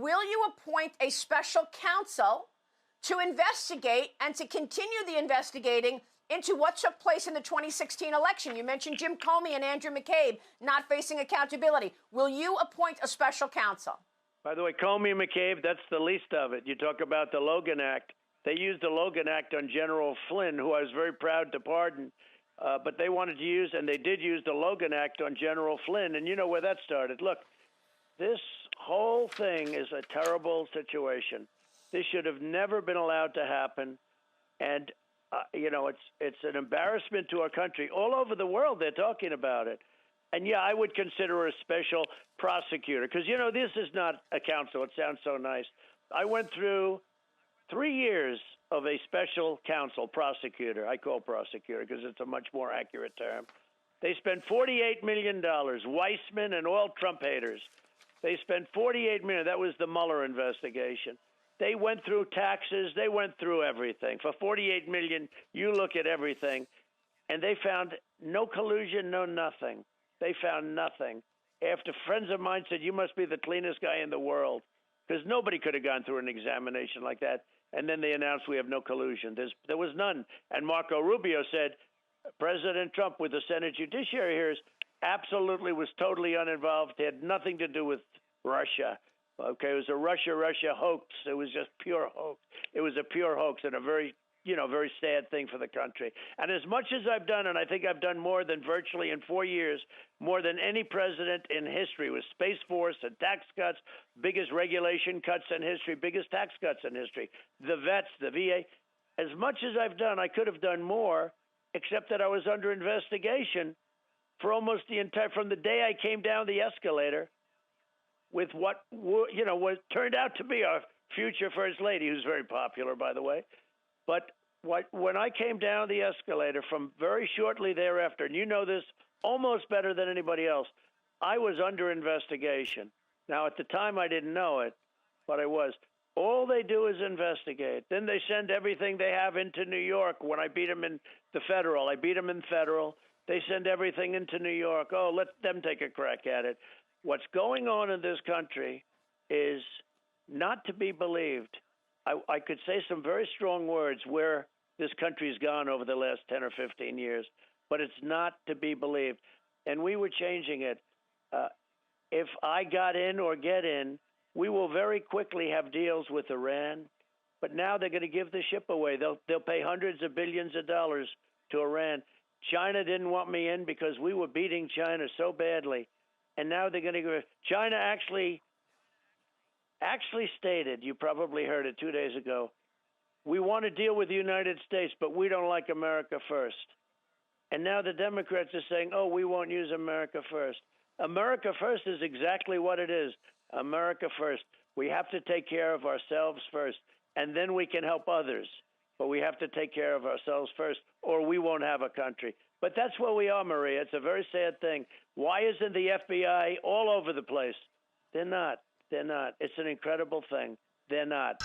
will you appoint a special counsel to investigate and to continue the investigating into what took place in the 2016 election? You mentioned Jim Comey and Andrew McCabe not facing accountability. Will you appoint a special counsel? By the way, Comey and McCabe, that's the least of it. You talk about the Logan Act. They used the Logan Act on General Flynn, who I was very proud to pardon. But they wanted to use, and they did use the Logan Act on General Flynn. And you know where that started. Look, this whole thing is a terrible situation. This should have never been allowed to happen. And, it's an embarrassment to our country. All over the world, they're talking about it. And, yeah, I would consider a special prosecutor because, this is not a counsel. It sounds so nice. I went through 3 years of a special counsel prosecutor. I call prosecutor because it's a much more accurate term. They spent $48 million, Weissman and all Trump haters. They spent $48 million. That was the Mueller investigation. They went through taxes. They went through everything. For $48 million, you look at everything, and they found no collusion, no nothing. They found nothing. After friends of mine said, you must be the cleanest guy in the world, because nobody could have gone through an examination like that. And then they announced we have no collusion. There was none. And Marco Rubio said, President Trump, with the Senate Judiciary hearings, absolutely was totally uninvolved. It had nothing to do with Russia. Okay, it was a Russia hoax. It was just pure hoax. It was a pure hoax and a very sad thing for the country. And as much as I've done, and I think I've done more than virtually in 4 years, more than any president in history with Space Force and tax cuts, biggest regulation cuts in history, biggest tax cuts in history, the vets, the VA. As much as I've done, I could have done more, except that I was under investigation for almost the entire, from the day I came down the escalator with what turned out to be our future First Lady, who's very popular, by the way. But when I came down the escalator from very shortly thereafter, and you know this almost better than anybody else, I was under investigation. Now, at the time, I didn't know it, but I was. All they do is investigate. Then they send everything they have into New York. When I beat them in the federal, I beat them in federal. They send everything into New York. Oh, let them take a crack at it. What's going on in this country is not to be believed. I could say some very strong words where this country's gone over the last 10 or 15 years, but it's not to be believed. And we were changing it. If I got in or get in, we will very quickly have deals with Iran. But now they're going to give the ship away. They'll pay hundreds of billions of dollars to Iran. China didn't want me in because we were beating China so badly. And now they're going to go. China actually stated, you probably heard it 2 days ago, we want to deal with the United States, but we don't like America first. And now the Democrats are saying, oh, we won't use America first. America first is exactly what it is. America first. We have to take care of ourselves first, and then we can help others. But we have to take care of ourselves first, or we won't have a country. But that's where we are, Maria. It's a very sad thing. Why isn't the FBI all over the place? They're not. They're not. It's an incredible thing. They're not.